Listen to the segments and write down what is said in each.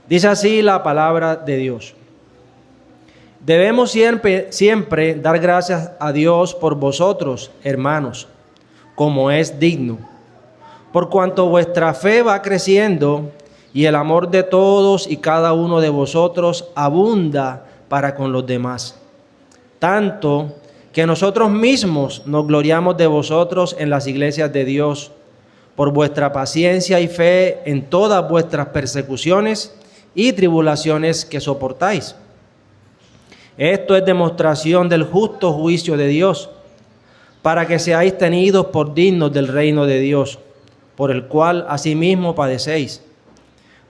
Dice así la palabra de Dios. Debemos siempre dar gracias a Dios por vosotros, hermanos, como es digno, por cuanto vuestra fe va creciendo y el amor de todos y cada uno de vosotros abunda para con los demás. Tanto que nosotros mismos nos gloriamos de vosotros en las iglesias de Dios, por vuestra paciencia y fe en todas vuestras persecuciones y tribulaciones que soportáis. Esto es demostración del justo juicio de Dios, para que seáis tenidos por dignos del reino de Dios, por el cual asimismo padecéis.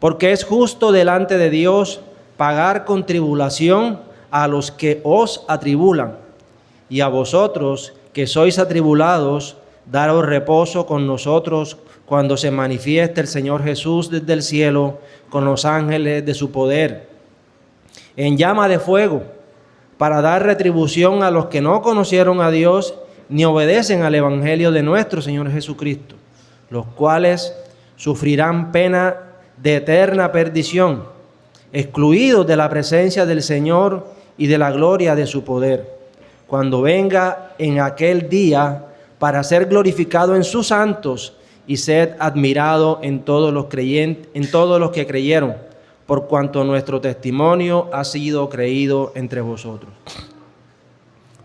Porque es justo delante de Dios pagar con tribulación a los que os atribulan, y a vosotros que sois atribulados, daros reposo con nosotros cuando se manifieste el Señor Jesús desde el cielo con los ángeles de su poder, en llama de fuego, para dar retribución a los que no conocieron a Dios ni obedecen al Evangelio de nuestro Señor Jesucristo, los cuales sufrirán pena de eterna perdición, excluidos de la presencia del Señor y de la gloria de su poder, cuando venga en aquel día para ser glorificado en sus santos y ser admirado en todos los creyentes, en todos los que creyeron, por cuanto nuestro testimonio ha sido creído entre vosotros.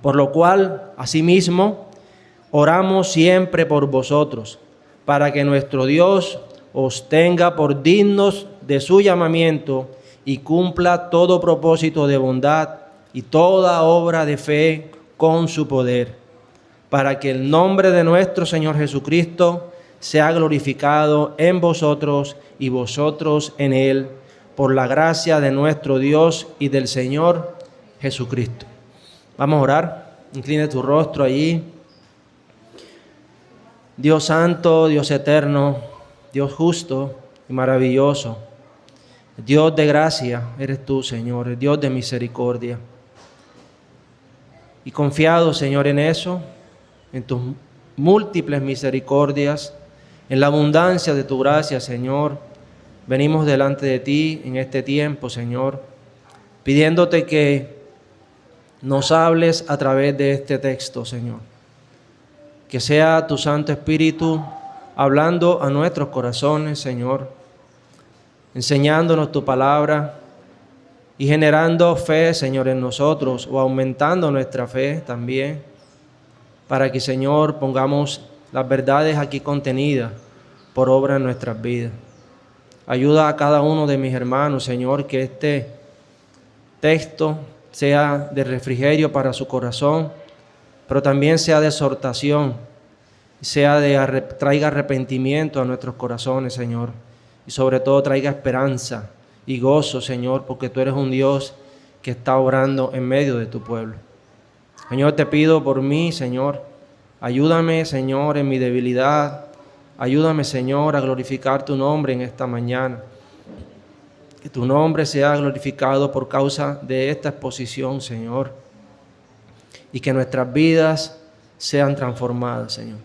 Por lo cual, asimismo, oramos siempre por vosotros, para que nuestro Dios os tenga por dignos de su llamamiento y cumpla todo propósito de bondad y toda obra de fe con su poder, para que el nombre de nuestro Señor Jesucristo sea glorificado en vosotros y vosotros en Él, por la gracia de nuestro Dios y del Señor Jesucristo. Vamos a orar. Incline tu rostro allí. Dios santo, Dios eterno, Dios justo y maravilloso, Dios de gracia eres tú, Señor, Dios de misericordia. Y confiado, Señor, en eso, en tus múltiples misericordias, en la abundancia de tu gracia, Señor, venimos delante de ti en este tiempo, Señor, pidiéndote que nos hables a través de este texto, Señor. Que sea tu Santo Espíritu hablando a nuestros corazones, Señor, enseñándonos tu palabra y generando fe, Señor, en nosotros, o aumentando nuestra fe también, para que, Señor, pongamos las verdades aquí contenidas por obra en nuestras vidas. Ayuda a cada uno de mis hermanos, Señor, que este texto sea de refrigerio para su corazón, pero también sea de exhortación, traiga arrepentimiento a nuestros corazones, Señor, y sobre todo traiga esperanza y gozo, Señor, porque tú eres un Dios que está obrando en medio de tu pueblo. Señor, te pido por mí, Señor, ayúdame, Señor, en mi debilidad. Ayúdame, Señor, a glorificar tu nombre en esta mañana. Que tu nombre sea glorificado por causa de esta exposición, Señor. Y que nuestras vidas sean transformadas, Señor.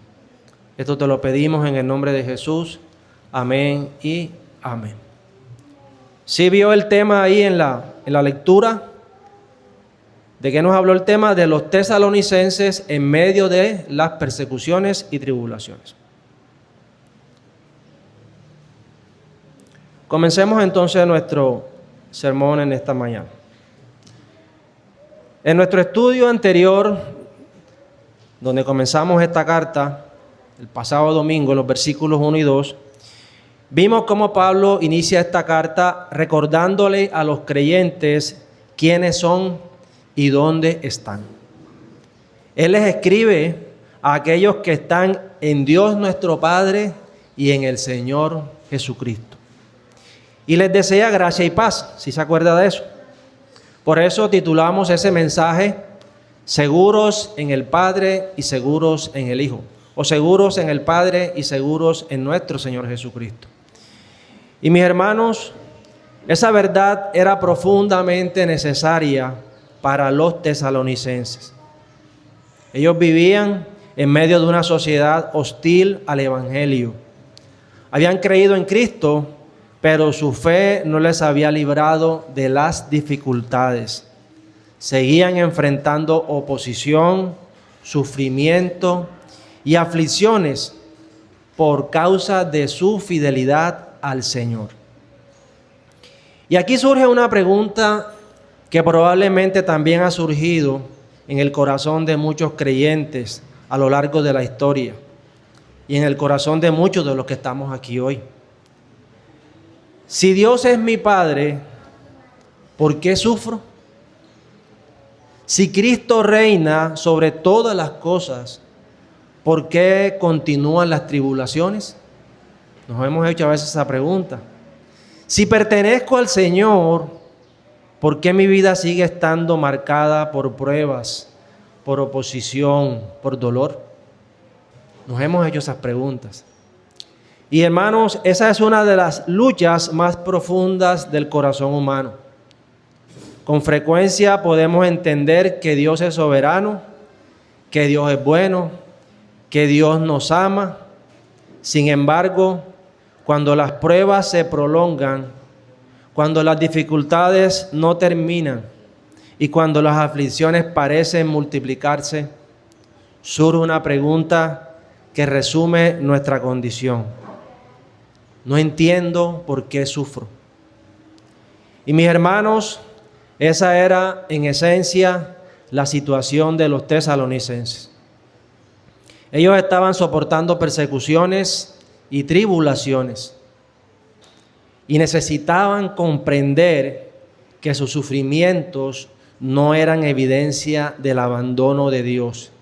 Esto te lo pedimos en el nombre de Jesús. Amén y amén. ¿Sí vio el tema ahí en la lectura? ¿De qué nos habló el tema? De los tesalonicenses en medio de las persecuciones y tribulaciones. Comencemos entonces nuestro sermón en esta mañana. En nuestro estudio anterior, donde comenzamos esta carta, el pasado domingo, en los versículos 1 y 2, vimos cómo Pablo inicia esta carta recordándole a los creyentes quiénes son y dónde están. Él les escribe a aquellos que están en Dios nuestro Padre y en el Señor Jesucristo. Y les desea gracia y paz, si se acuerda de eso. Por eso titulamos ese mensaje Seguros en el Padre y seguros en el Hijo, o seguros en el Padre y seguros en nuestro Señor Jesucristo. Y mis hermanos, esa verdad era profundamente necesaria para los tesalonicenses. Ellos vivían en medio de una sociedad hostil al Evangelio. Habían creído en Cristo, pero su fe no les había librado de las dificultades. Seguían enfrentando oposición, sufrimiento y aflicciones por causa de su fidelidad al Señor. Y aquí surge una pregunta que probablemente también ha surgido en el corazón de muchos creyentes a lo largo de la historia y en el corazón de muchos de los que estamos aquí hoy. Si Dios es mi Padre, ¿por qué sufro? Si Cristo reina sobre todas las cosas, ¿por qué continúan las tribulaciones? Nos hemos hecho a veces esa pregunta. Si pertenezco al Señor, ¿por qué mi vida sigue estando marcada por pruebas, por oposición, por dolor? Nos hemos hecho esas preguntas. Y hermanos, esa es una de las luchas más profundas del corazón humano. Con frecuencia podemos entender que Dios es soberano, que Dios es bueno, que Dios nos ama. Sin embargo, cuando las pruebas se prolongan, cuando las dificultades no terminan y cuando las aflicciones parecen multiplicarse, surge una pregunta que resume nuestra condición. No entiendo por qué sufro. Y mis hermanos, esa era en esencia la situación de los tesalonicenses. Ellos estaban soportando persecuciones y tribulaciones y necesitaban comprender que sus sufrimientos no eran evidencia del abandono de Dios,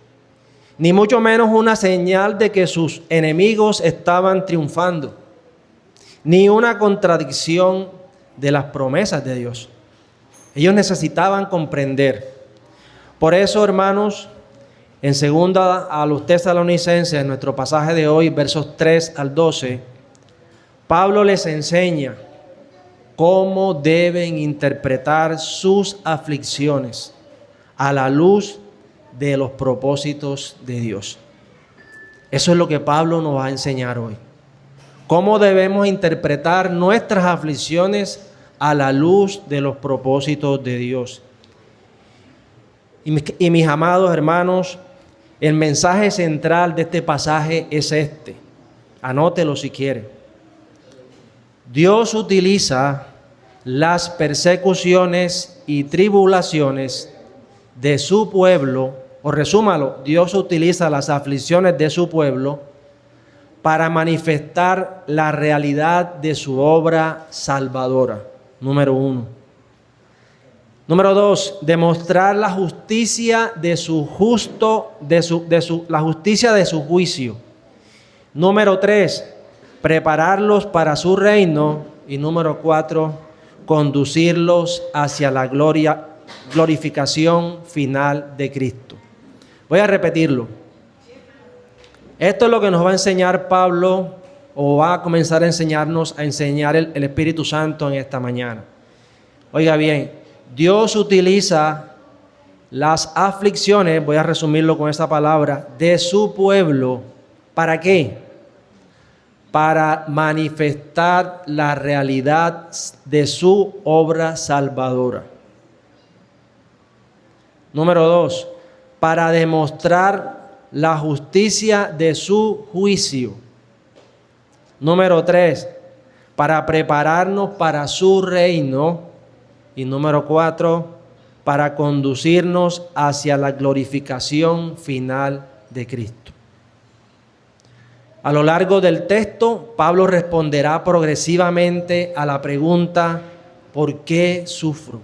ni mucho menos una señal de que sus enemigos estaban triunfando, ni una contradicción de las promesas de Dios. Ellos necesitaban comprender. Por eso, hermanos, en segunda a los tesalonicenses, en nuestro pasaje de hoy, versos 3 al 12, Pablo les enseña cómo deben interpretar sus aflicciones a la luz de los propósitos de Dios. Eso es lo que Pablo nos va a enseñar hoy. Cómo debemos interpretar nuestras aflicciones a la luz de los propósitos de Dios. Y mis amados hermanos, el mensaje central de este pasaje es este. Anótelo si quiere. Dios utiliza las persecuciones y tribulaciones de su pueblo, o resúmalo, Dios utiliza las aflicciones de su pueblo para manifestar la realidad de su obra salvadora. Número 1. Número 2, demostrar la justicia de su justicia de su juicio. Número 3, prepararlos para su reino. Y número 4, conducirlos hacia la glorificación final de Cristo. Voy a repetirlo. Esto es lo que nos va a enseñar Pablo, o va a comenzar a enseñarnos, a enseñar el Espíritu Santo en esta mañana. Oiga bien, Dios utiliza las aflicciones, voy a resumirlo con esta palabra, de su pueblo. ¿Para qué? Para manifestar la realidad de su obra salvadora. Número 2, para demostrar la justicia de su juicio. Número 3, para prepararnos para su reino. Y número 4, para conducirnos hacia la glorificación final de Cristo. A lo largo del texto, Pablo responderá progresivamente a la pregunta, ¿por qué sufro?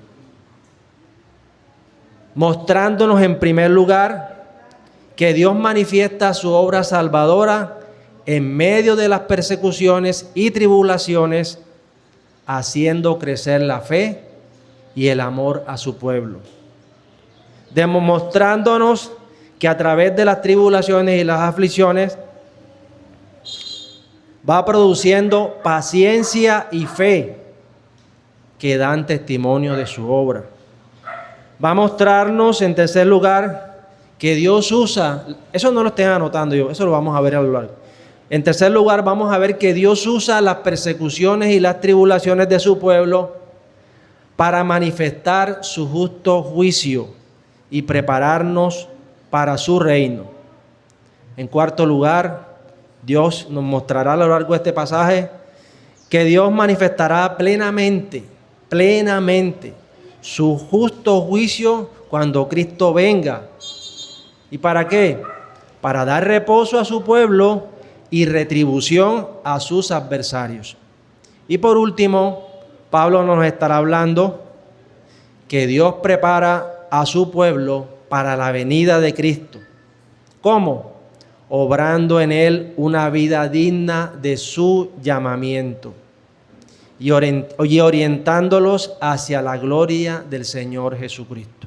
Mostrándonos en primer lugar que Dios manifiesta su obra salvadora en medio de las persecuciones y tribulaciones, haciendo crecer la fe y el amor a su pueblo. Demostrándonos que a través de las tribulaciones y las aflicciones va produciendo paciencia y fe que dan testimonio de su obra. Va a mostrarnos, en tercer lugar, que Dios usa, eso no lo estén anotando yo, eso lo vamos a ver a lo largo. En tercer lugar, vamos a ver que Dios usa las persecuciones y las tribulaciones de su pueblo para manifestar su justo juicio y prepararnos para su reino. En cuarto lugar, Dios nos mostrará a lo largo de este pasaje que Dios manifestará plenamente su justo juicio cuando Cristo venga. ¿Y para qué? Para dar reposo a su pueblo y retribución a sus adversarios. Y por último, Pablo nos estará hablando que Dios prepara a su pueblo para la venida de Cristo. ¿Cómo? Obrando en él una vida digna de su llamamiento y orientándolos hacia la gloria del Señor Jesucristo.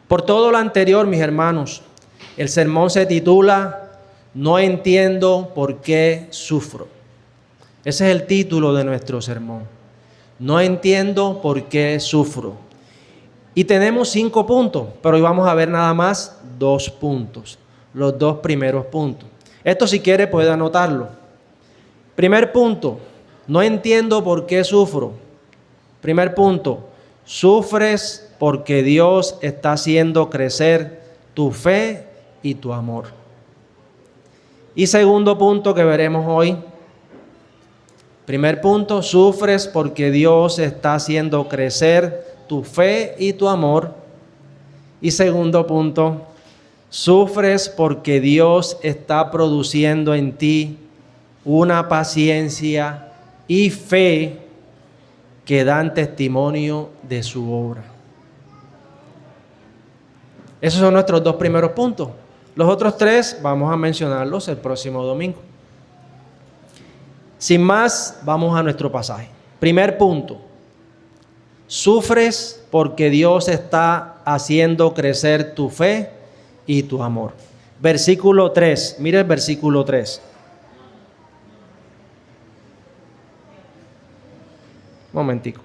Por todo lo anterior, mis hermanos, el sermón se titula No entiendo por qué sufro. Ese es el título de nuestro sermón. No entiendo por qué sufro. Y tenemos 5 puntos, pero hoy vamos a ver nada más 2 puntos. Los 2 primeros puntos. Esto, si quiere, puede anotarlo. Primer punto, no entiendo por qué sufro. Primer punto, sufres porque Dios está haciendo crecer tu fe y tu amor. Y segundo punto que veremos hoy. Primer punto, sufres porque Dios está haciendo crecer tu fe y tu amor. Y segundo punto, sufres porque Dios está produciendo en ti una paciencia y fe que dan testimonio de su obra. Esos son nuestros 2 primeros puntos. Los otros 3 vamos a mencionarlos el próximo domingo. Sin más, vamos a nuestro pasaje. Primer punto, sufres porque Dios está haciendo crecer tu fe y tu amor. Versículo 3, mire el versículo 3. Momentico.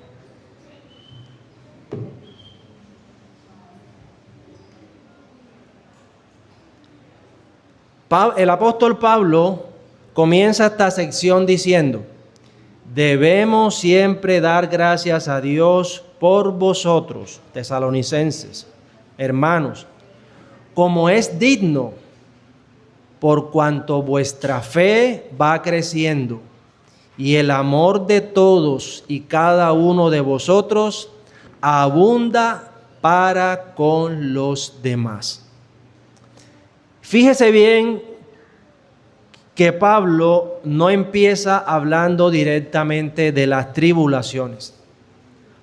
El apóstol Pablo comienza esta sección diciendo: debemos siempre dar gracias a Dios por vosotros, tesalonicenses, hermanos, como es digno, por cuanto vuestra fe va creciendo y el amor de todos y cada uno de vosotros abunda para con los demás. Fíjese bien que Pablo no empieza hablando directamente de las tribulaciones,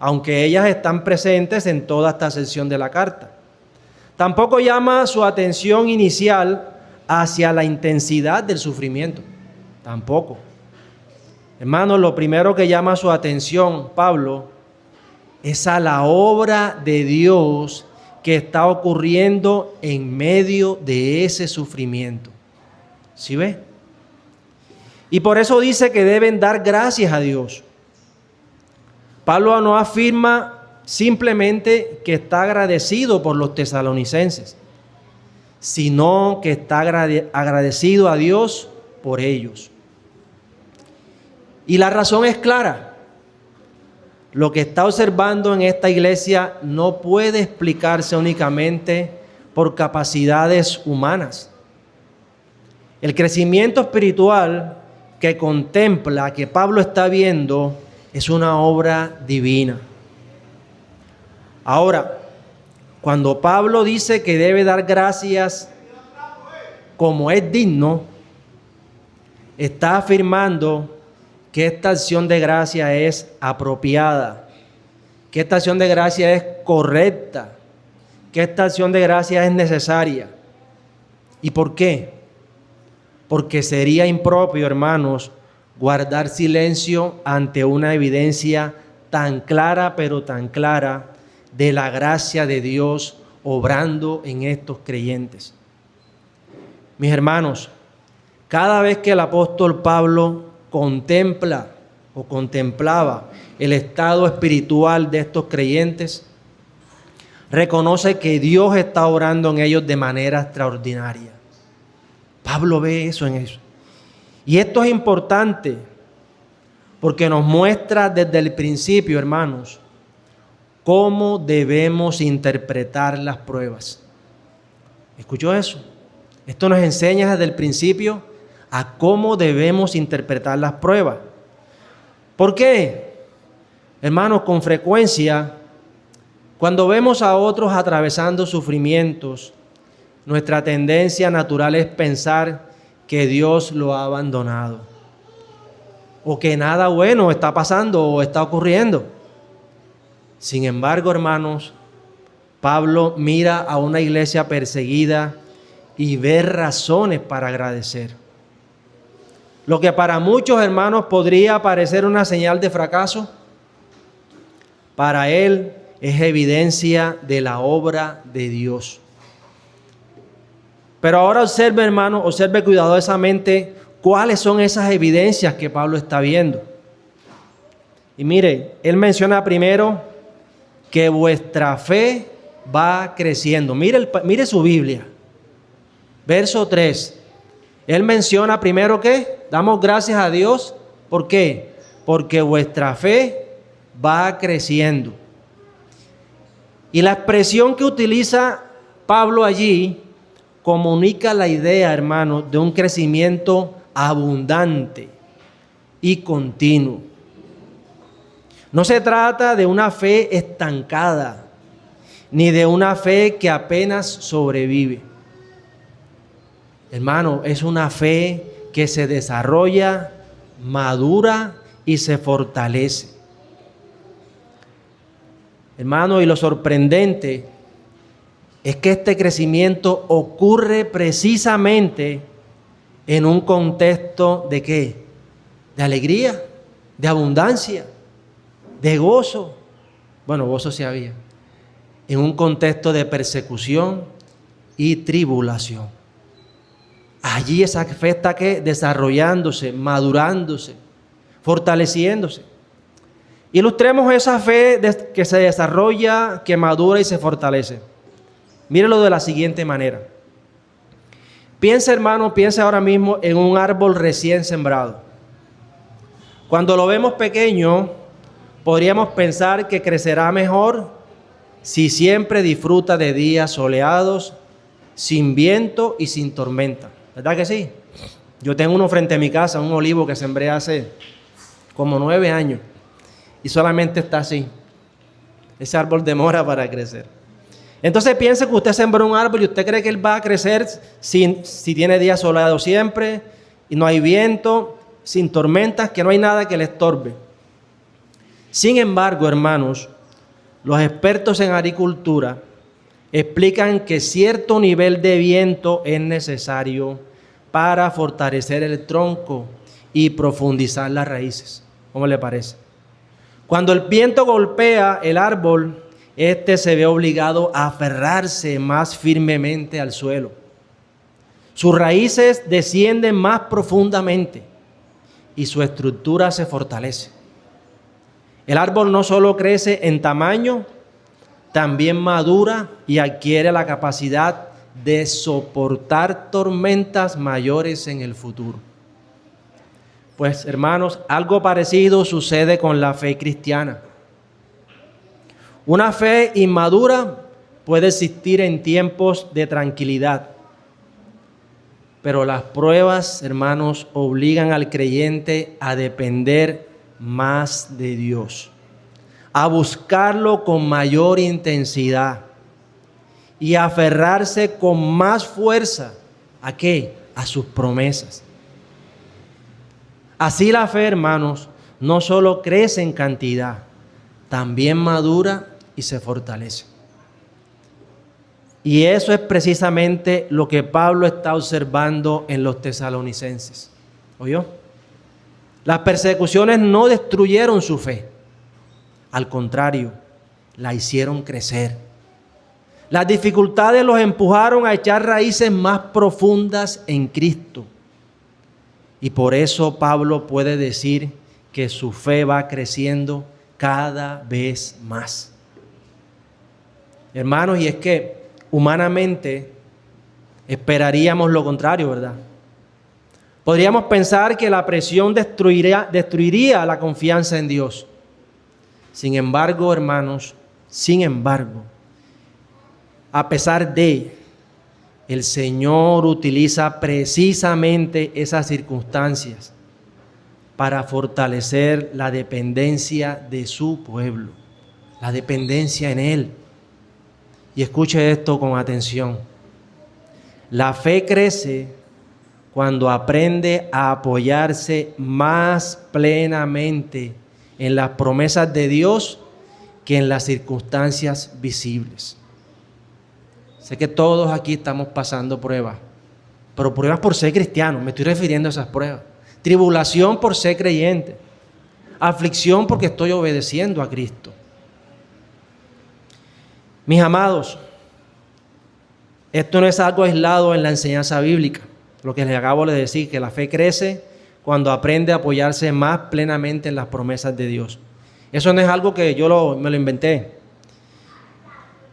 aunque ellas están presentes en toda esta sección de la carta. Tampoco llama su atención inicial hacia la intensidad del sufrimiento. Tampoco. Hermanos, lo primero que llama su atención Pablo es a la obra de Dios que está ocurriendo en medio de ese sufrimiento. ¿Sí ve? Y por eso dice que deben dar gracias a Dios. Pablo no afirma simplemente que está agradecido por los tesalonicenses, sino que está agradecido a Dios por ellos. Y la razón es clara. Lo que está observando en esta iglesia no puede explicarse únicamente por capacidades humanas. El crecimiento espiritual que contempla, que Pablo está viendo, es una obra divina. Ahora, cuando Pablo dice que debe dar gracias como es digno, está afirmando que esta acción de gracia es apropiada, que esta acción de gracia es correcta, que esta acción de gracia es necesaria. ¿Y por qué? Porque sería impropio, hermanos, guardar silencio ante una evidencia tan clara, pero tan clara, de la gracia de Dios obrando en estos creyentes. Mis hermanos, cada vez que el apóstol Pablo contempla o contemplaba el estado espiritual de estos creyentes, reconoce que Dios está obrando en ellos de manera extraordinaria. Pablo ve eso en eso. Y esto es importante porque nos muestra desde el principio, hermanos, cómo debemos interpretar las pruebas. ¿Escuchó eso? Esto nos enseña desde el principio a cómo debemos interpretar las pruebas. ¿Por qué? Hermanos, con frecuencia, cuando vemos a otros atravesando sufrimientos, nuestra tendencia natural es pensar que Dios lo ha abandonado o que nada bueno está pasando o está ocurriendo. Sin embargo, hermanos, Pablo mira a una iglesia perseguida y ve razones para agradecer. Lo que para muchos hermanos podría parecer una señal de fracaso, para él es evidencia de la obra de Dios. Pero ahora observe, hermano, observe cuidadosamente cuáles son esas evidencias que Pablo está viendo. Y mire, él menciona primero que vuestra fe va creciendo. Mire su Biblia. Verso 3. Él menciona primero que damos gracias a Dios. ¿Por qué? Porque vuestra fe va creciendo. Y la expresión que utiliza Pablo allí comunica la idea, hermano, de un crecimiento abundante y continuo. No se trata de una fe estancada, ni de una fe que apenas sobrevive. Hermano, es una fe que se desarrolla, madura y se fortalece. Hermano, y lo sorprendente es que este crecimiento ocurre precisamente en un contexto ¿de qué? De alegría, de abundancia, de gozo. Bueno, gozo sí había. En un contexto de persecución y tribulación. Allí esa fe está ¿qué? Desarrollándose, madurándose, fortaleciéndose. Ilustremos esa fe que se desarrolla, que madura y se fortalece. Mírelo de la siguiente manera. Piensa, hermano, piensa ahora mismo en un árbol recién sembrado. Cuando lo vemos pequeño, podríamos pensar que crecerá mejor si siempre disfruta de días soleados, sin viento y sin tormenta. ¿Verdad que sí? Yo tengo uno frente a mi casa, un olivo que sembré hace como 9 años y solamente está así. Ese árbol demora para crecer. Entonces piense que usted sembró un árbol y usted cree que él va a crecer si tiene días soleados siempre y no hay viento, sin tormentas, que no hay nada que le estorbe. Sin embargo, hermanos, los expertos en agricultura explican que cierto nivel de viento es necesario para fortalecer el tronco y profundizar las raíces. ¿Cómo le parece? Cuando el viento golpea el árbol, este se ve obligado a aferrarse más firmemente al suelo. Sus raíces descienden más profundamente y su estructura se fortalece. El árbol no solo crece en tamaño, también madura y adquiere la capacidad de soportar tormentas mayores en el futuro. Pues, hermanos, algo parecido sucede con la fe cristiana. Una fe inmadura puede existir en tiempos de tranquilidad, pero las pruebas, hermanos, obligan al creyente a depender más de Dios, a buscarlo con mayor intensidad y a aferrarse con más fuerza ¿a qué? A sus promesas. Así la fe, hermanos, no solo crece en cantidad, también madura y se fortalece. Y eso es precisamente lo que Pablo está observando en los tesalonicenses. ¿Oyó? Las persecuciones no destruyeron su fe. Al contrario, la hicieron crecer. Las dificultades los empujaron a echar raíces más profundas en Cristo. Y por eso Pablo puede decir que su fe va creciendo cada vez más. Hermanos, y es que humanamente esperaríamos lo contrario, ¿verdad? Podríamos pensar que la presión destruiría la confianza en Dios. Sin embargo, hermanos, a pesar de, el Señor utiliza precisamente esas circunstancias para fortalecer la dependencia de su pueblo, la dependencia en Él. Y escuche esto con atención. La fe crece cuando aprende a apoyarse más plenamente en las promesas de Dios que en las circunstancias visibles. Sé que todos aquí estamos pasando pruebas, pero pruebas por ser cristianos, me estoy refiriendo a esas pruebas. Tribulación por ser creyente, aflicción porque estoy obedeciendo a Cristo. Mis amados, esto no es algo aislado en la enseñanza bíblica. Lo que les acabo de decir, que la fe crece cuando aprende a apoyarse más plenamente en las promesas de Dios. Eso no es algo que me lo inventé.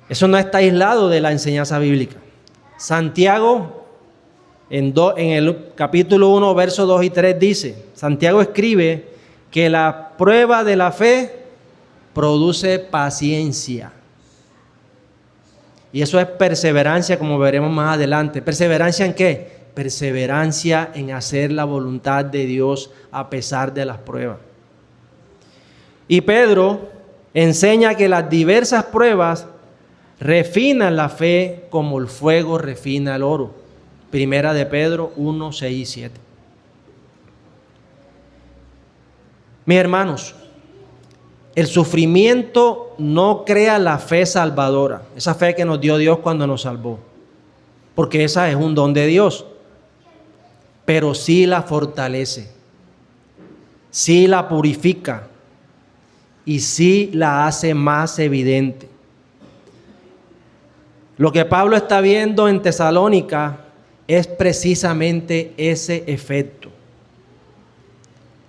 Eso no está aislado de la enseñanza bíblica. Santiago, en el capítulo 1, versos 2 y 3 dice, Santiago escribe que la prueba de la fe produce paciencia. Y eso es perseverancia, como veremos más adelante. ¿Perseverancia en qué? Perseverancia en hacer la voluntad de Dios a pesar de las pruebas. Y Pedro enseña que las diversas pruebas refinan la fe como el fuego refina el oro. Primera de Pedro 1, 6 y 7. Mis hermanos, el sufrimiento no crea la fe salvadora, esa fe que nos dio Dios cuando nos salvó, porque esa es un don de Dios, pero sí la fortalece, sí la purifica y sí la hace más evidente. Lo que Pablo está viendo en Tesalónica es precisamente ese efecto.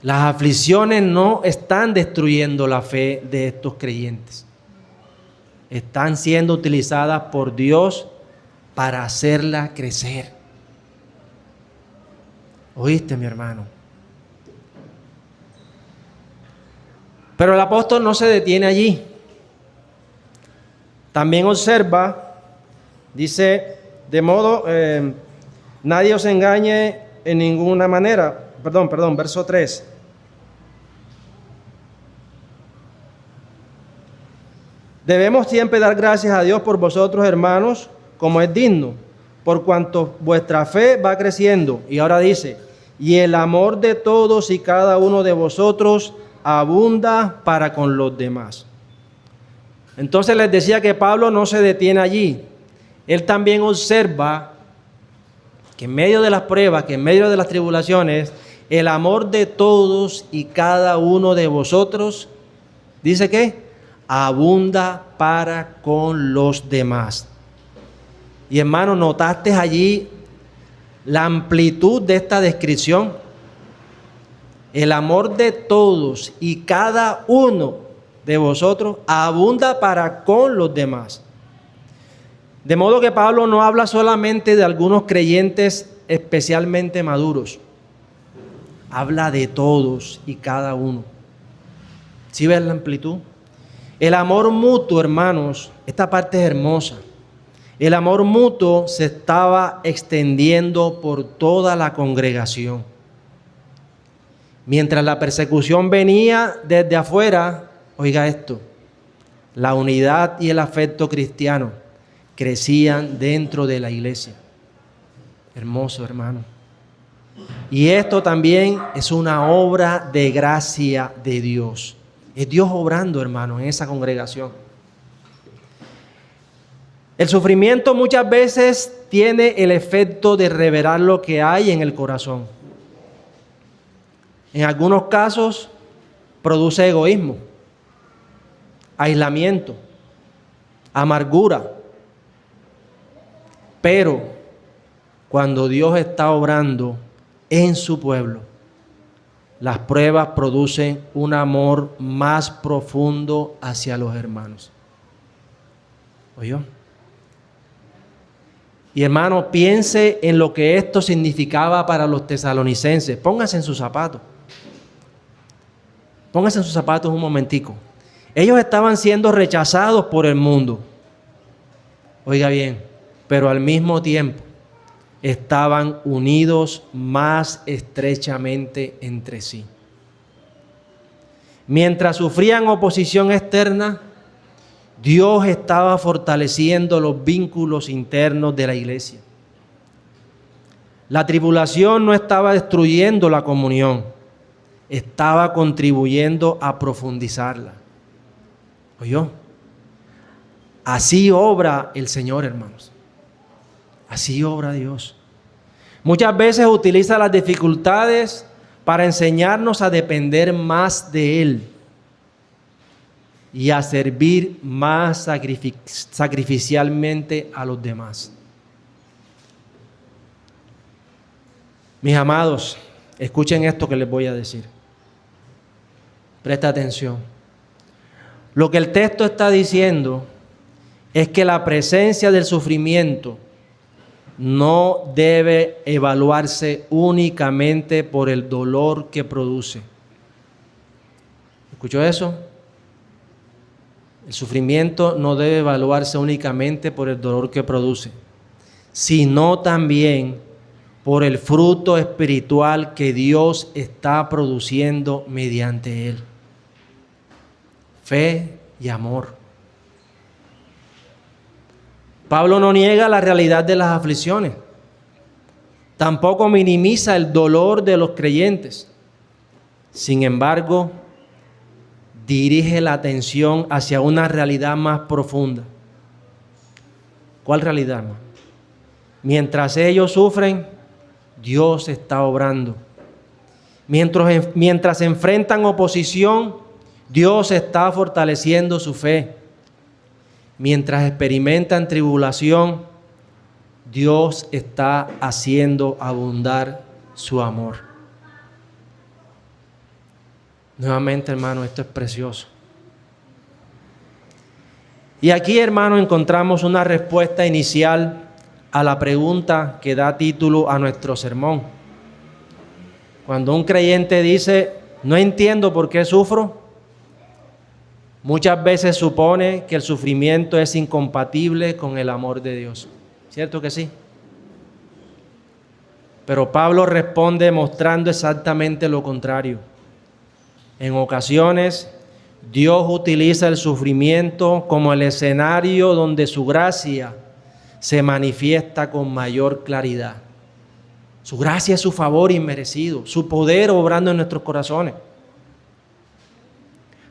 Las aflicciones no están destruyendo la fe de estos creyentes. Están siendo utilizadas por Dios para hacerla crecer. ¿Oíste, mi hermano? Pero el apóstol no se detiene allí. También observa, dice, de modo, nadie os engañe en ninguna manera. Perdón, verso 3. Debemos siempre dar gracias a Dios por vosotros, hermanos, como es digno, por cuanto vuestra fe va creciendo. Y ahora dice, y el amor de todos y cada uno de vosotros abunda para con los demás. Entonces les decía que Pablo no se detiene allí. Él también observa que en medio de las pruebas, que en medio de las tribulaciones, el amor de todos y cada uno de vosotros, ¿dice qué? Abunda para con los demás. Y hermano, ¿notaste allí la amplitud de esta descripción? El amor de todos y cada uno de vosotros abunda para con los demás. De modo que Pablo no habla solamente de algunos creyentes especialmente maduros. Habla de todos y cada uno. ¿Sí ves la amplitud? El amor mutuo, hermanos, esta parte es hermosa. El amor mutuo se estaba extendiendo por toda la congregación. Mientras la persecución venía desde afuera, oiga esto, la unidad y el afecto cristiano crecían dentro de la iglesia. Hermoso, hermano. Y esto también es una obra de gracia de Dios. Es Dios obrando, hermano, en esa congregación. El sufrimiento muchas veces tiene el efecto de revelar lo que hay en el corazón. En algunos casos produce egoísmo, aislamiento, amargura. Pero cuando Dios está obrando en su pueblo, las pruebas producen un amor más profundo hacia los hermanos. ¿Oyó? Y hermano, piense en lo que esto significaba para los tesalonicenses. Póngase en sus zapatos. Póngase en sus zapatos un momentico. Ellos estaban siendo rechazados por el mundo. Oiga bien, pero al mismo tiempo estaban unidos más estrechamente entre sí. Mientras sufrían oposición externa, Dios estaba fortaleciendo los vínculos internos de la iglesia. La tribulación no estaba destruyendo la comunión, estaba contribuyendo a profundizarla. ¿Oyó? Así obra el Señor, hermanos. Así obra Dios. Muchas veces utiliza las dificultades para enseñarnos a depender más de Él y a servir más sacrificialmente a los demás. Mis amados, escuchen esto que les voy a decir. Presta atención. Lo que el texto está diciendo es que la presencia del sufrimiento no debe evaluarse únicamente por el dolor que produce. ¿Escuchó eso? El sufrimiento no debe evaluarse únicamente por el dolor que produce, sino también por el fruto espiritual que Dios está produciendo mediante él. Fe y amor. Pablo no niega la realidad de las aflicciones. Tampoco minimiza el dolor de los creyentes. Sin embargo, dirige la atención hacia una realidad más profunda. ¿Cuál realidad, hermano? Mientras ellos sufren, Dios está obrando. Mientras enfrentan oposición, Dios está fortaleciendo su fe. Mientras experimentan tribulación, Dios está haciendo abundar su amor. Nuevamente, hermano, esto es precioso. Y aquí, hermano, encontramos una respuesta inicial a la pregunta que da título a nuestro sermón. Cuando un creyente dice, no entiendo por qué sufro, muchas veces supone que el sufrimiento es incompatible con el amor de Dios. ¿Cierto que sí? Pero Pablo responde mostrando exactamente lo contrario. En ocasiones, Dios utiliza el sufrimiento como el escenario donde su gracia se manifiesta con mayor claridad. Su gracia es su favor inmerecido, su poder obrando en nuestros corazones.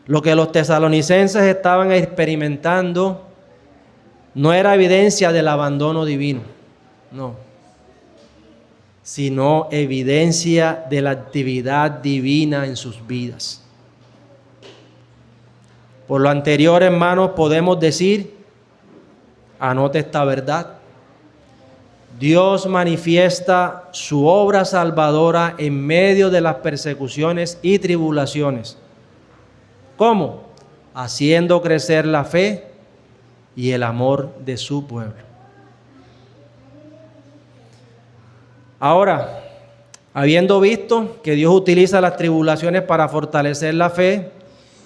Lo que los tesalonicenses estaban experimentando no era evidencia del abandono divino, no, sino evidencia de la actividad divina en sus vidas. Por lo anterior, hermanos, podemos decir, anote esta verdad, Dios manifiesta su obra salvadora en medio de las persecuciones y tribulaciones. ¿Cómo? Haciendo crecer la fe y el amor de su pueblo. Ahora, habiendo visto que Dios utiliza las tribulaciones para fortalecer la fe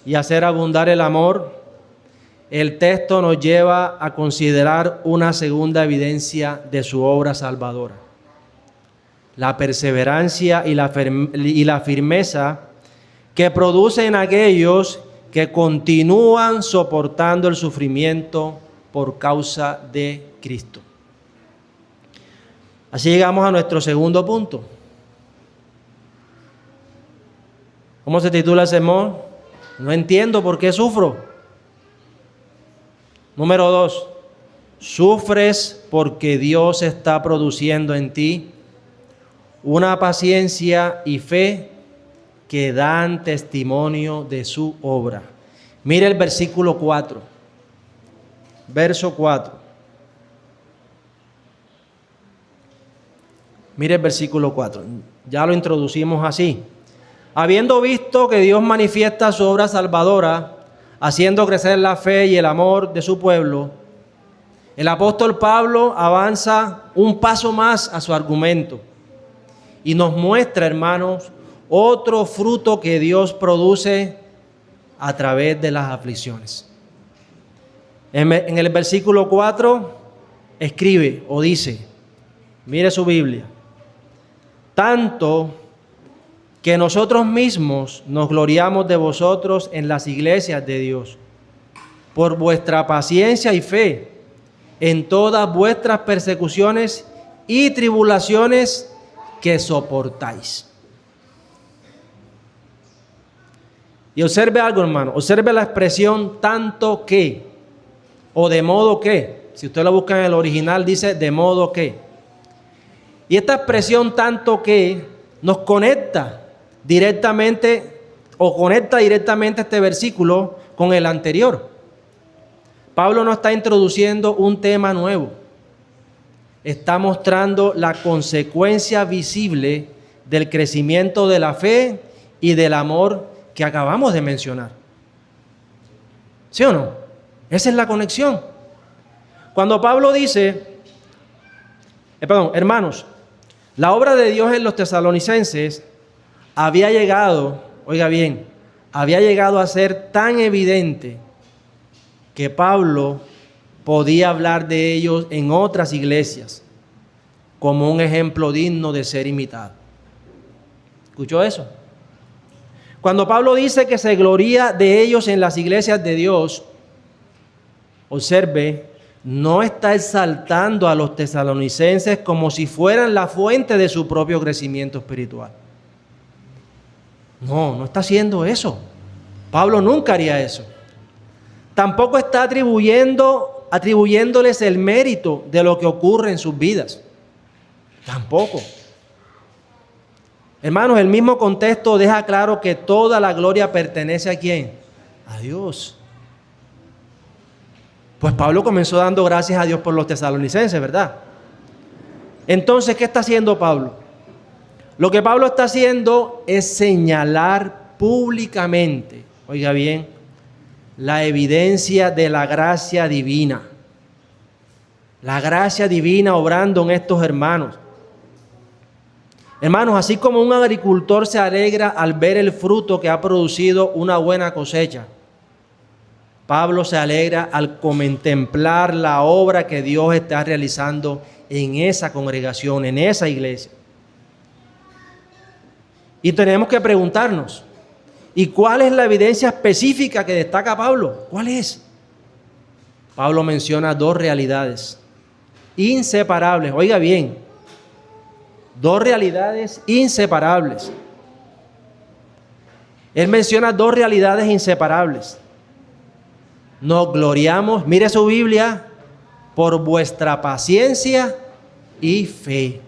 y hacer abundar el amor, el texto nos lleva a considerar una segunda evidencia de su obra salvadora. La perseverancia y la firmeza que producen aquellos que continúan soportando el sufrimiento por causa de Cristo. Así llegamos a nuestro segundo punto. ¿Cómo se titula el sermón? No entiendo por qué sufro. Número 2. Sufres porque Dios está produciendo en ti una paciencia y fe que dan testimonio de su obra. Mire el versículo 4. Verso 4. Mire el versículo 4. Ya lo introducimos así. Habiendo visto que Dios manifiesta su obra salvadora, haciendo crecer la fe y el amor de su pueblo, El apóstol Pablo avanza un paso más a su argumento y nos muestra, hermanos, otro fruto que Dios produce a través de las aflicciones. En el versículo 4 escribe o dice, mire su Biblia, tanto que nosotros mismos nos gloriamos de vosotros en las iglesias de Dios, por vuestra paciencia y fe en todas vuestras persecuciones y tribulaciones que soportáis. Y observe algo, hermano, observe la expresión tanto que, o de modo que. Si usted lo busca en el original, dice de modo que. Y esta expresión tanto que nos conecta directamente, o conecta directamente este versículo con el anterior. Pablo no está introduciendo un tema nuevo. Está mostrando la consecuencia visible del crecimiento de la fe y del amor que acabamos de mencionar. ¿Sí o no? Esa es la conexión. Cuando Pablo dice, hermanos, la obra de Dios en los tesalonicenses había llegado, oiga bien, había llegado a ser tan evidente que Pablo podía hablar de ellos en otras iglesias como un ejemplo digno de ser imitado. ¿Escuchó eso? Cuando Pablo dice que se gloría de ellos en las iglesias de Dios, observe, no está exaltando a los tesalonicenses como si fueran la fuente de su propio crecimiento espiritual. No está haciendo eso. Pablo nunca haría eso. Tampoco está atribuyéndoles el mérito de lo que ocurre en sus vidas. Tampoco. Hermanos, el mismo contexto deja claro que toda la gloria pertenece ¿a quién? A Dios. Pues Pablo comenzó dando gracias a Dios por los tesalonicenses, ¿verdad? Entonces, ¿qué está haciendo Pablo? Lo que Pablo está haciendo es señalar públicamente, oiga bien, la evidencia de la gracia divina. La gracia divina obrando en estos hermanos. Hermanos, así como un agricultor se alegra al ver el fruto que ha producido una buena cosecha, Pablo se alegra al contemplar la obra que Dios está realizando en esa congregación, en esa iglesia. Y tenemos que preguntarnos, ¿y cuál es la evidencia específica que destaca Pablo? ¿Cuál es? Pablo menciona dos realidades inseparables. Oiga bien, dos realidades inseparables. Él menciona dos realidades inseparables. Nos gloriamos, mire su Biblia, por vuestra paciencia y fe.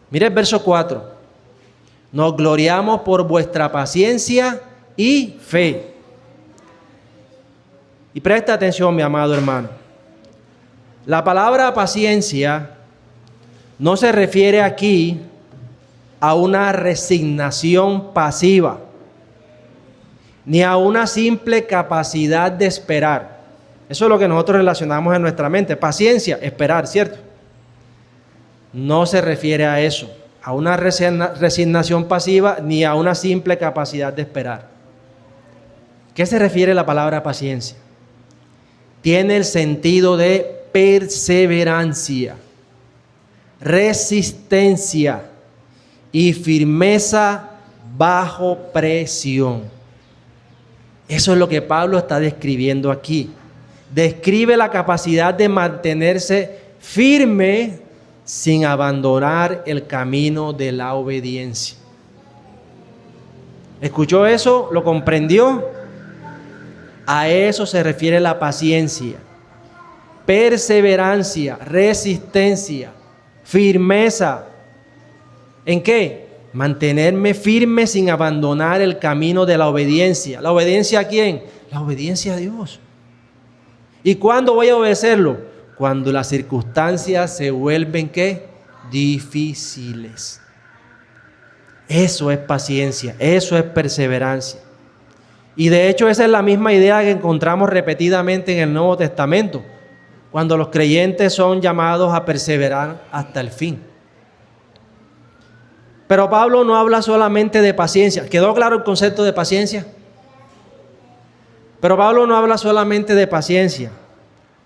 Mire el verso 4. Nos gloriamos por vuestra paciencia y fe. Y presta atención, mi amado hermano. La palabra paciencia no se refiere aquí a una resignación pasiva, ni a una simple capacidad de esperar. Eso es lo que nosotros relacionamos en nuestra mente. Paciencia, esperar, ¿cierto? No se refiere a eso, a una resignación pasiva, ni a una simple capacidad de esperar. ¿Qué se refiere la palabra paciencia? Tiene el sentido de perseverancia, resistencia y firmeza bajo presión. Eso es lo que Pablo está describiendo aquí. Describe la capacidad de mantenerse firme sin abandonar el camino de la obediencia. ¿Escuchó eso? ¿Lo comprendió? A eso se refiere la paciencia. Perseverancia, resistencia, firmeza. ¿En qué? Mantenerme firme sin abandonar el camino de la obediencia. ¿La obediencia a quién? La obediencia a Dios. ¿Y cuándo voy a obedecerlo? Cuando las circunstancias se vuelven ¿qué? Difíciles. Eso es paciencia, eso es perseverancia. Y de hecho esa es la misma idea que encontramos repetidamente en el Nuevo Testamento. cuando los creyentes son llamados a perseverar hasta el fin. Pero Pablo no habla solamente de paciencia. ¿Quedó claro el concepto de paciencia? Pero Pablo no habla solamente de paciencia.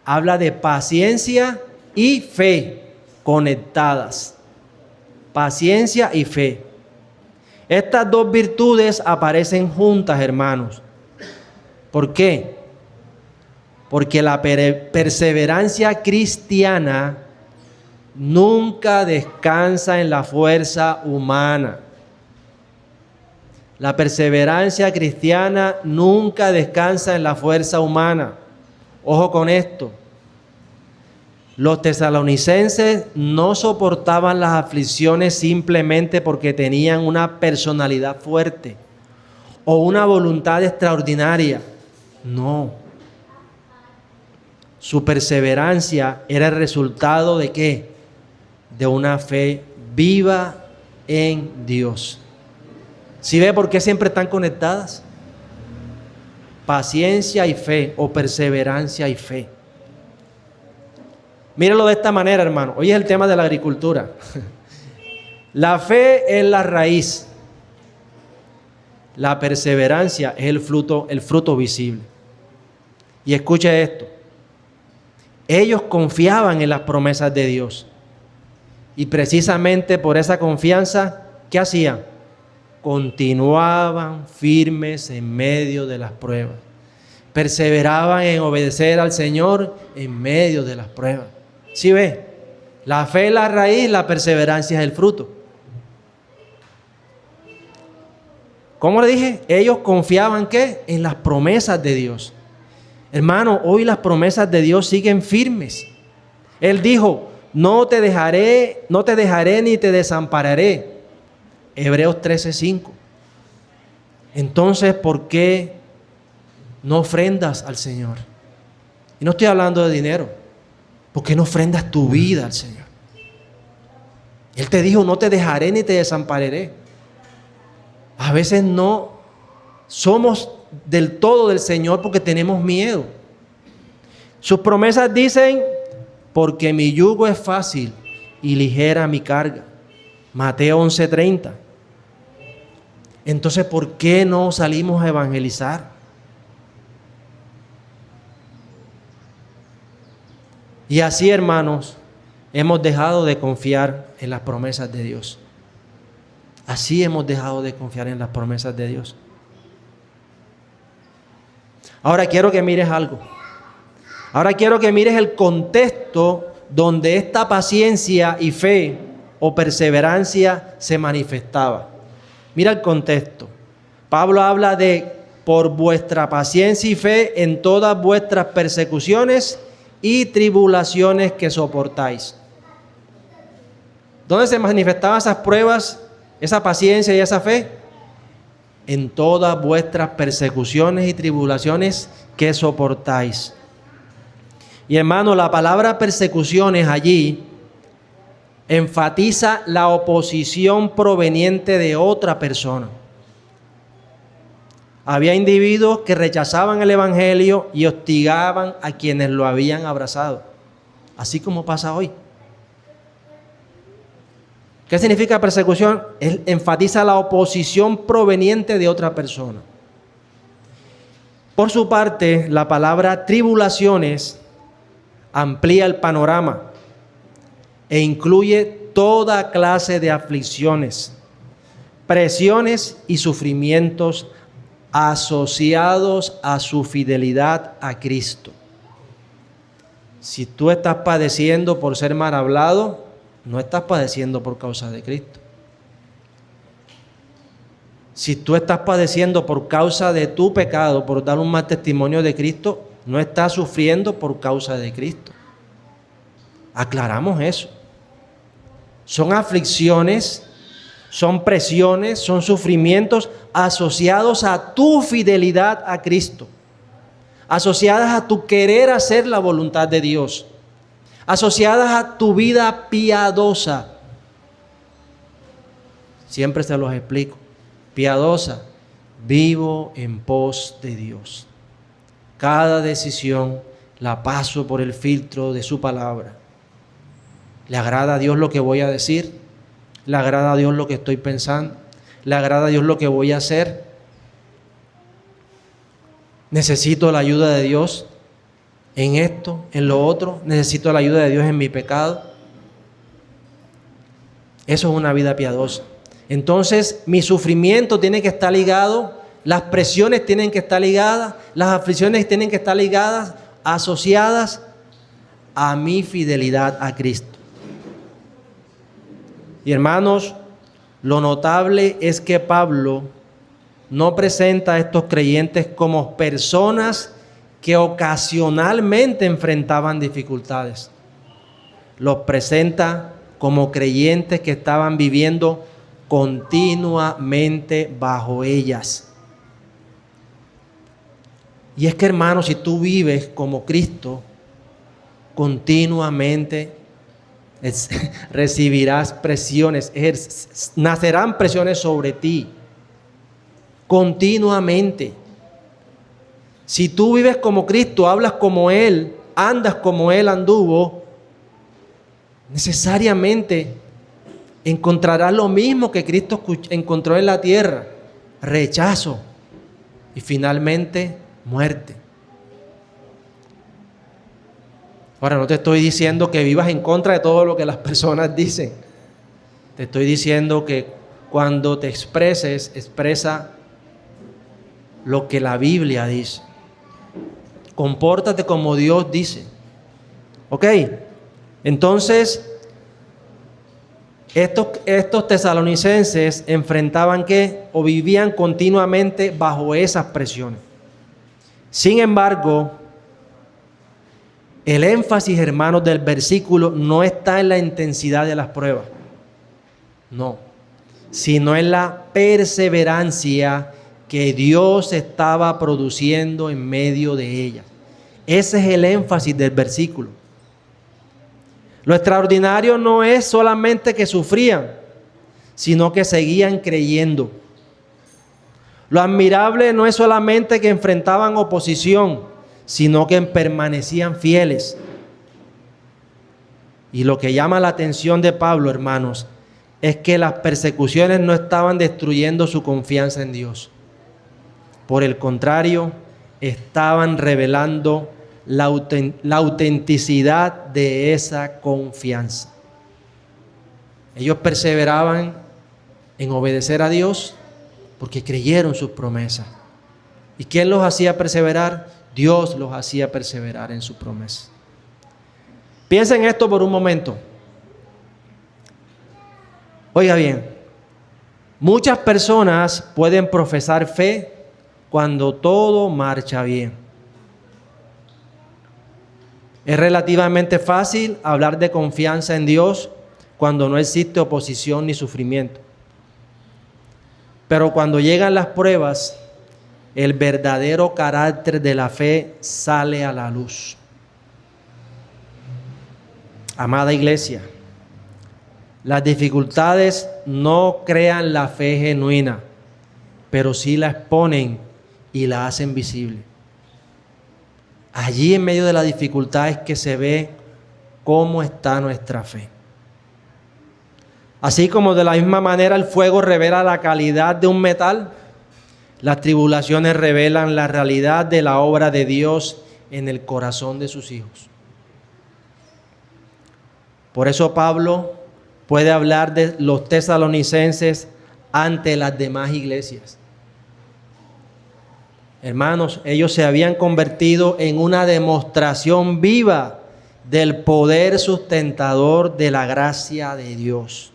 Habla de paciencia y fe conectadas. Paciencia y fe. Estas dos virtudes aparecen juntas, hermanos. ¿Por qué? Porque la perseverancia cristiana nunca descansa en la fuerza humana. La perseverancia cristiana nunca descansa en la fuerza humana. Ojo con esto. Los tesalonicenses no soportaban las aflicciones simplemente porque tenían una personalidad fuerte o una voluntad extraordinaria. No. Su perseverancia era el resultado ¿de qué? De una fe viva en Dios. ¿Sí ve por qué siempre están conectadas? Paciencia y fe, o perseverancia y fe. Míralo de esta manera, hermano. Hoy es el tema de la agricultura. La fe es la raíz. La perseverancia es el fruto visible. Y escuche esto. Ellos confiaban en las promesas de Dios. Y precisamente por esa confianza, ¿qué hacían? Continuaban firmes en medio de las pruebas. Perseveraban en obedecer al Señor en medio de las pruebas. ¿Sí ve? La fe es la raíz, la perseverancia es el fruto. ¿Cómo le dije? Ellos confiaban ¿qué? En las promesas de Dios. Hermano, hoy las promesas de Dios siguen firmes. Él dijo, no te dejaré ni te desampararé. Hebreos 13:5. Entonces, ¿por qué no ofrendas al Señor? Y no estoy hablando de dinero. ¿Por qué no ofrendas tu vida al Señor? Él te dijo, no te dejaré ni te desampararé. A veces no somos del todo del Señor porque tenemos miedo. Sus promesas dicen, porque mi yugo es fácil y ligera mi carga. Mateo 11:30. Entonces, ¿por qué no salimos a evangelizar? Y así, hermanos, hemos dejado de confiar en las promesas de Dios. Así hemos dejado de confiar en las promesas de Dios. Ahora quiero que mires algo. Ahora quiero que mires el contexto donde esta paciencia y fe o perseverancia se manifestaba. Mira el contexto. Pablo habla de por vuestra paciencia y fe en todas vuestras persecuciones y tribulaciones que soportáis. ¿Dónde se manifestaban esas pruebas, esa paciencia y esa fe? En todas vuestras persecuciones y tribulaciones que soportáis. Y hermano, la palabra persecuciones allí enfatiza la oposición proveniente de otra persona. Había individuos que rechazaban el evangelio y hostigaban a quienes lo habían abrazado, así como pasa hoy. ¿Qué significa persecución? Él enfatiza la oposición proveniente de otra persona. Por su parte, la palabra tribulaciones amplía el panorama e incluye toda clase de aflicciones, presiones y sufrimientos asociados a su fidelidad a Cristo. Si tú estás padeciendo por ser mal hablado, no estás padeciendo por causa de Cristo. Si tú estás padeciendo por causa de tu pecado, por dar un mal testimonio de Cristo, no estás sufriendo por causa de Cristo. Aclaramos eso. Son aflicciones, son presiones, son sufrimientos asociados a tu fidelidad a Cristo, asociadas a tu querer hacer la voluntad de Dios, asociadas a tu vida piadosa. Siempre se los explico. Piadosa, vivo en pos de Dios. Cada decisión la paso por el filtro de su palabra. ¿Le agrada a Dios lo que voy a decir? ¿Le agrada a Dios lo que estoy pensando? ¿Le agrada a Dios lo que voy a hacer? ¿Necesito la ayuda de Dios en esto, en lo otro? ¿Necesito la ayuda de Dios en mi pecado? Eso es una vida piadosa. Entonces, mi sufrimiento tiene que estar ligado, las presiones tienen que estar ligadas, las aflicciones tienen que estar ligadas, asociadas a mi fidelidad a Cristo. Y hermanos, lo notable es que Pablo no presenta a estos creyentes como personas que ocasionalmente enfrentaban dificultades. Los presenta como creyentes que estaban viviendo continuamente bajo ellas. Y es que, hermanos, si tú vives como Cristo, continuamente recibirás presiones, nacerán presiones sobre ti, continuamente. Si tú vives como Cristo, hablas como Él, andas como Él anduvo, necesariamente encontrarás lo mismo que Cristo encontró en la tierra: rechazo y finalmente muerte. Ahora, no te estoy diciendo que vivas en contra de todo lo que las personas dicen. Te estoy diciendo que cuando te expreses, expresa lo que la Biblia dice. Compórtate como Dios dice. ¿Ok? Entonces, estos tesalonicenses enfrentaban ¿qué? O vivían continuamente bajo esas presiones. Sin embargo, el énfasis, hermanos, del versículo no está en la intensidad de las pruebas, no, sino en la perseverancia que Dios estaba produciendo en medio de ellas. Ese es el énfasis del versículo. Lo extraordinario no es solamente que sufrían, sino que seguían creyendo. Lo admirable no es solamente que enfrentaban oposición, sino que permanecían fieles. Y lo que llama la atención de Pablo, hermanos, es que las persecuciones no estaban destruyendo su confianza en Dios. Por el contrario, estaban revelando la autenticidad de esa confianza. Ellos perseveraban en obedecer a Dios porque creyeron sus promesas. ¿Y quién los hacía perseverar? Dios los hacía perseverar en su promesa. Piensa en esto por un momento. Oiga bien, muchas personas pueden profesar fe cuando todo marcha bien. Es relativamente fácil hablar de confianza en Dios cuando no existe oposición ni sufrimiento. Pero cuando llegan las pruebas, el verdadero carácter de la fe sale a la luz. Amada iglesia, las dificultades no crean la fe genuina, pero sí la exponen y la hacen visible. Allí en medio de la dificultad es que se ve cómo está nuestra fe. Así como de la misma manera el fuego revela la calidad de un metal, las tribulaciones revelan la realidad de la obra de Dios en el corazón de sus hijos. Por eso Pablo puede hablar de los tesalonicenses ante las demás iglesias. Hermanos, ellos se habían convertido en una demostración viva del poder sustentador de la gracia de Dios.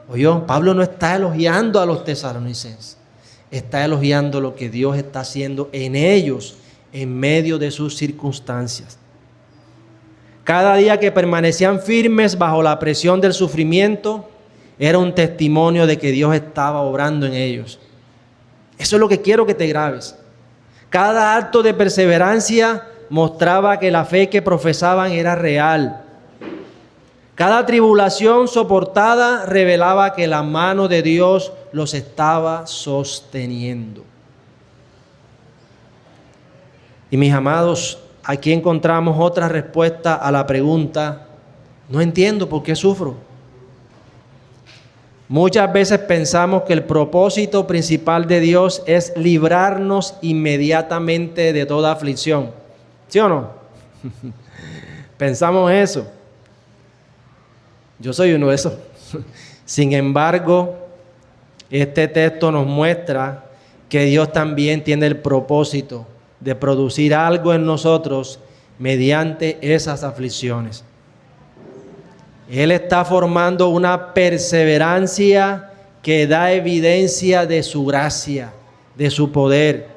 Oye, Pablo no está elogiando a los tesalonicenses, está elogiando lo que Dios está haciendo en ellos en medio de sus circunstancias. Cada día que permanecían firmes bajo la presión del sufrimiento era un testimonio de que Dios estaba obrando en ellos. Eso es lo que quiero que te grabes. Cada acto de perseverancia mostraba que la fe que profesaban era real. Cada tribulación soportada revelaba que la mano de Dios los estaba sosteniendo. Y mis amados, aquí encontramos otra respuesta a la pregunta: no entiendo por qué sufro. Muchas veces pensamos que el propósito principal de Dios es librarnos inmediatamente de toda aflicción. ¿Sí o no? Pensamos eso. Yo soy uno de esos. Sin embargo, este texto nos muestra que Dios también tiene el propósito de producir algo en nosotros mediante esas aflicciones. Él está formando una perseverancia que da evidencia de su gracia, de su poder.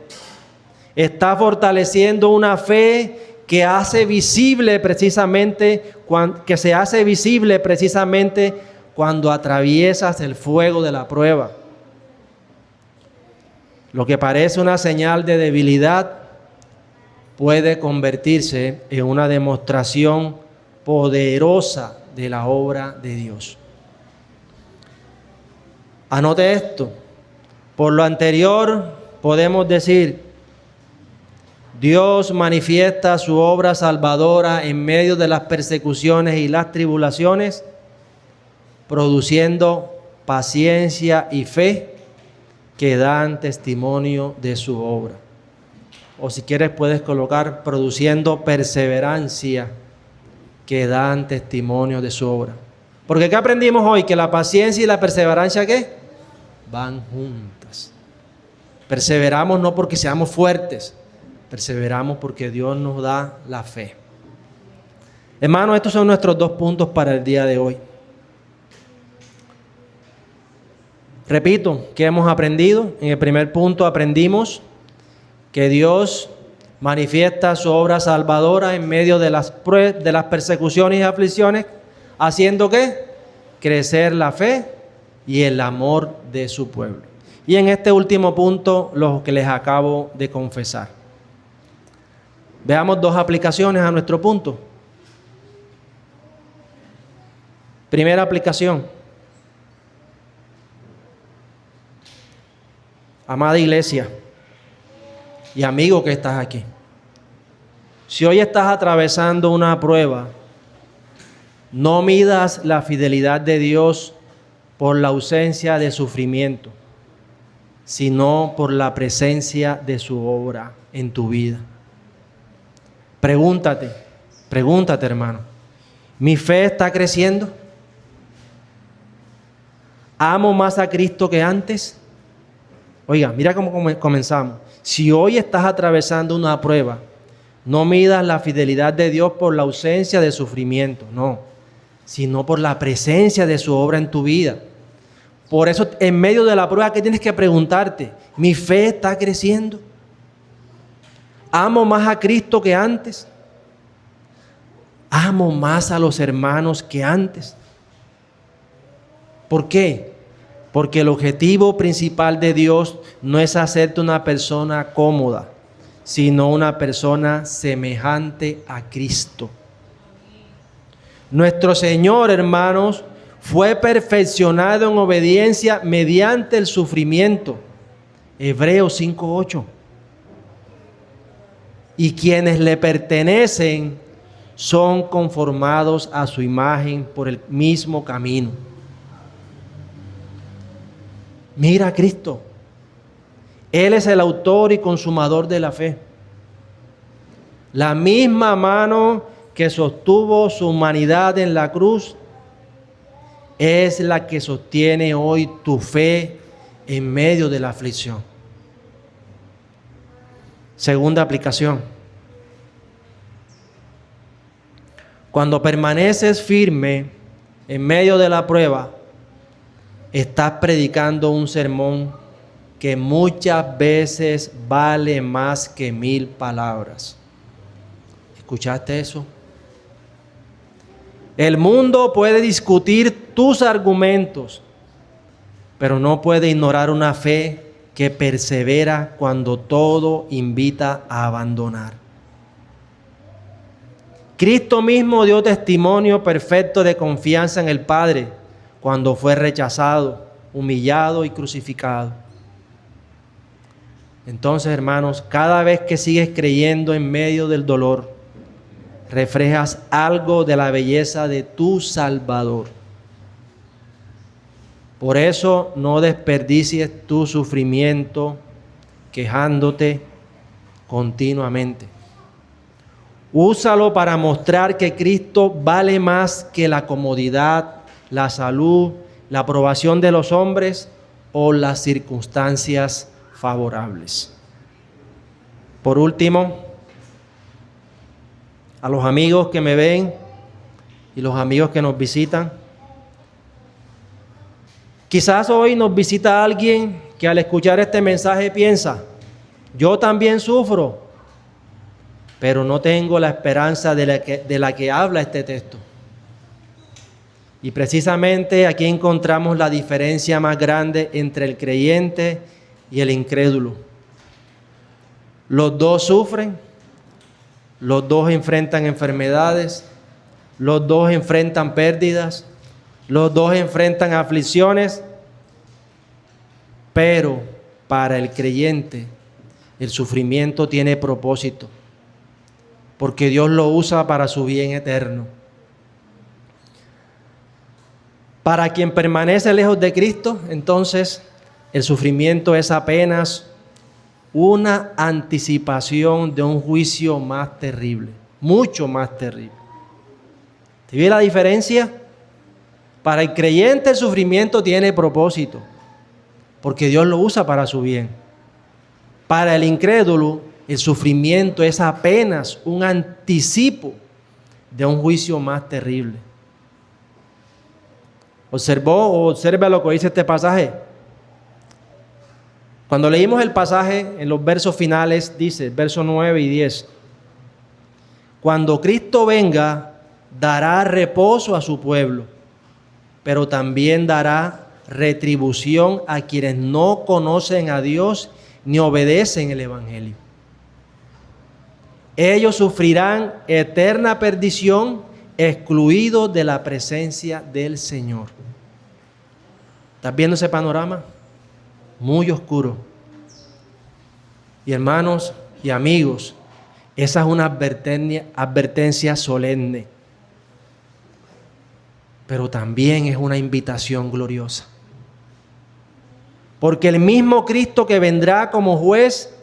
Está fortaleciendo una fe que se hace visible precisamente cuando atraviesas el fuego de la prueba. Lo que parece una señal de debilidad puede convertirse en una demostración poderosa de la obra de Dios. Anote esto. Por lo anterior, podemos decir: Dios manifiesta su obra salvadora en medio de las persecuciones y las tribulaciones, produciendo paciencia y fe que dan testimonio de su obra. O si quieres puedes colocar: produciendo perseverancia que dan testimonio de su obra. Porque ¿qué aprendimos hoy? Que la paciencia y la perseverancia, ¿qué? Van juntas. Perseveramos no porque seamos fuertes, perseveramos porque Dios nos da la fe. Hermanos, estos son nuestros 2 puntos para el día de hoy. Repito, ¿qué hemos aprendido? En el primer punto aprendimos que Dios manifiesta su obra salvadora en medio de las persecuciones y aflicciones, haciendo ¿qué? Crecer la fe y el amor de su pueblo. Y en este último punto, lo que les acabo de confesar. Veamos 2 aplicaciones a nuestro punto. Primera aplicación. Amada iglesia y amigo que estás aquí, si hoy estás atravesando una prueba, no midas la fidelidad de Dios por la ausencia de sufrimiento, sino por la presencia de su obra en tu vida. Pregúntate, hermano, ¿mi fe está creciendo? ¿Amo más a Cristo que antes? Oiga, mira cómo comenzamos. Si hoy estás atravesando una prueba, no midas la fidelidad de Dios por la ausencia de sufrimiento, no, sino por la presencia de su obra en tu vida. Por eso, en medio de la prueba, ¿qué tienes que preguntarte? ¿Mi fe está creciendo? ¿Amo más a Cristo que antes? ¿Amo más a los hermanos que antes? ¿Por qué? Porque el objetivo principal de Dios no es hacerte una persona cómoda, sino una persona semejante a Cristo. Nuestro Señor, hermanos, fue perfeccionado en obediencia mediante el sufrimiento. Hebreos 5:8. Y quienes le pertenecen son conformados a su imagen por el mismo camino. Mira a Cristo. Él es el autor y consumador de la fe. La misma mano que sostuvo su humanidad en la cruz es la que sostiene hoy tu fe en medio de la aflicción. Segunda aplicación. Cuando permaneces firme en medio de la prueba, estás predicando un sermón que muchas veces vale más que 1000 palabras. ¿Escuchaste eso? El mundo puede discutir tus argumentos, pero no puede ignorar una fe que persevera cuando todo invita a abandonar. Cristo mismo dio testimonio perfecto de confianza en el Padre cuando fue rechazado, humillado y crucificado. Entonces, hermanos, cada vez que sigues creyendo en medio del dolor, reflejas algo de la belleza de tu Salvador. Por eso no desperdicies tu sufrimiento quejándote continuamente. Úsalo para mostrar que Cristo vale más que la comodidad, la salud, la aprobación de los hombres o las circunstancias favorables. Por último, a los amigos que me ven y los amigos que nos visitan, quizás hoy nos visita alguien que al escuchar este mensaje piensa: yo también sufro, pero no tengo la esperanza de la que habla este texto. Y precisamente aquí encontramos la diferencia más grande entre el creyente y el incrédulo. Los dos sufren, los dos enfrentan enfermedades, los dos enfrentan pérdidas, los dos enfrentan aflicciones, pero para el creyente el sufrimiento tiene propósito, porque Dios lo usa para su bien eterno. Para quien permanece lejos de Cristo, entonces el sufrimiento es apenas una anticipación de un juicio más terrible, mucho más terrible. ¿Te ve la diferencia? Para el creyente el sufrimiento tiene propósito, porque Dios lo usa para su bien. Para el incrédulo, el sufrimiento es apenas un anticipo de un juicio más terrible. Observa lo que dice este pasaje. Cuando leímos el pasaje, en los versos finales, dice, versos 9 y 10, cuando Cristo venga, dará reposo a su pueblo, pero también dará retribución a quienes no conocen a Dios ni obedecen el Evangelio. Ellos sufrirán eterna perdición, excluidos de la presencia del Señor. ¿Estás viendo ese panorama? Muy oscuro. Y hermanos y amigos, esa es una advertencia solemne, pero también es una invitación gloriosa. Porque el mismo Cristo que vendrá como juez,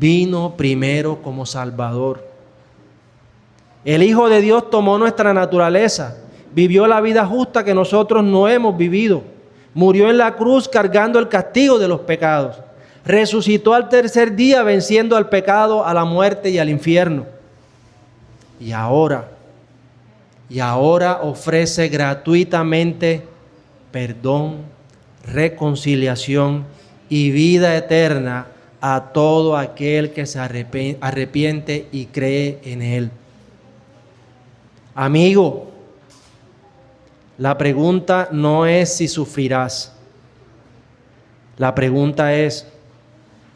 vino primero como Salvador. El Hijo de Dios tomó nuestra naturaleza, vivió la vida justa que nosotros no hemos vivido, murió en la cruz cargando el castigo de los pecados, resucitó al tercer día venciendo al pecado, a la muerte y al infierno. Y ahora ofrece gratuitamente perdón, reconciliación y vida eterna a todo aquel que se arrepiente y cree en Él. Amigo, la pregunta no es si sufrirás. La pregunta es,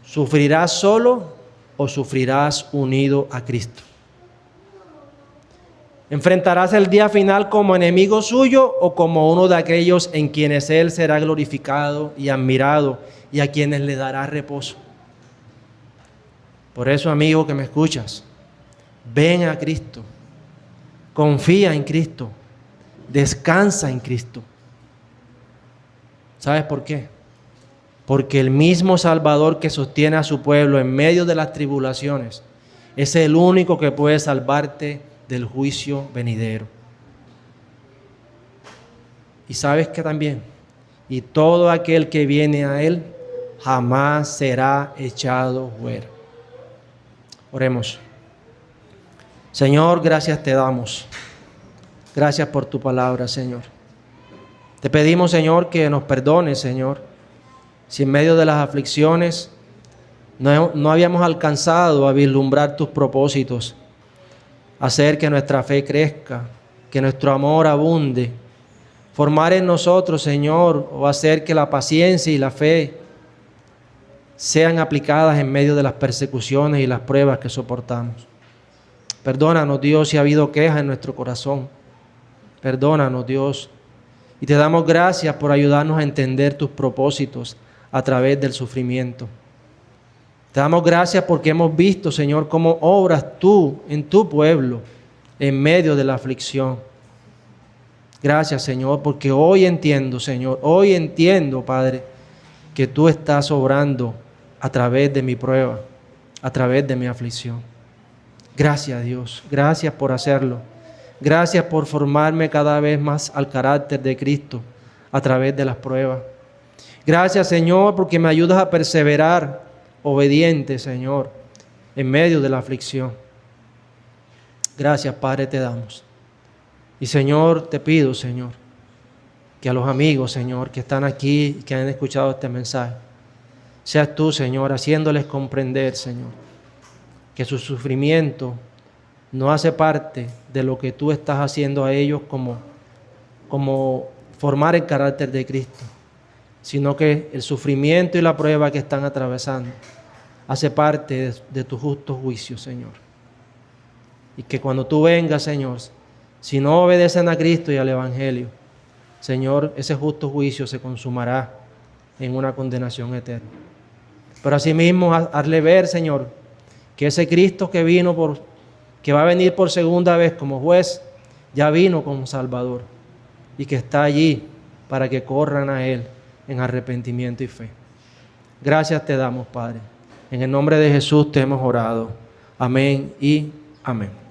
¿sufrirás solo o sufrirás unido a Cristo? ¿Enfrentarás el día final como enemigo suyo o como uno de aquellos en quienes Él será glorificado y admirado y a quienes le dará reposo? Por eso, amigo que me escuchas, ven a Cristo, confía en Cristo, descansa en Cristo. ¿Sabes por qué? Porque el mismo Salvador que sostiene a su pueblo en medio de las tribulaciones es el único que puede salvarte del juicio venidero. Y sabes que también, y todo aquel que viene a Él jamás será echado fuera. Oremos. Señor, gracias te damos. Gracias por tu palabra, Señor. Te pedimos, Señor, que nos perdones, Señor, si en medio de las aflicciones no habíamos alcanzado a vislumbrar tus propósitos, hacer que nuestra fe crezca, que nuestro amor abunde, formar en nosotros, Señor, o hacer que la paciencia y la fe sean aplicadas en medio de las persecuciones y las pruebas que soportamos. Perdónanos, Dios, si ha habido queja en nuestro corazón. Perdónanos, Dios. Y te damos gracias por ayudarnos a entender tus propósitos a través del sufrimiento. Te damos gracias porque hemos visto, Señor, cómo obras tú en tu pueblo en medio de la aflicción. Gracias, Señor, porque hoy entiendo, Señor, hoy entiendo, Padre, que tú estás obrando a través de mi prueba, a través de mi aflicción. Gracias, Dios, gracias por hacerlo. Gracias por formarme cada vez más al carácter de Cristo a través de las pruebas. Gracias, Señor, porque me ayudas a perseverar obediente, Señor, en medio de la aflicción. Gracias, Padre, te damos. Y, Señor, te pido, Señor, que a los amigos, Señor, que están aquí, que han escuchado este mensaje, seas tú, Señor, haciéndoles comprender, Señor, que su sufrimiento no hace parte de lo que tú estás haciendo a ellos como formar el carácter de Cristo, sino que el sufrimiento y la prueba que están atravesando hace parte de tu justo juicio, Señor. Y que cuando tú vengas, Señor, si no obedecen a Cristo y al Evangelio, Señor, ese justo juicio se consumará en una condenación eterna. Pero asimismo, hazle ver, Señor, que ese Cristo que va a venir por segunda vez como juez, ya vino como Salvador y que está allí para que corran a Él en arrepentimiento y fe. Gracias te damos, Padre. En el nombre de Jesús te hemos orado. Amén y amén.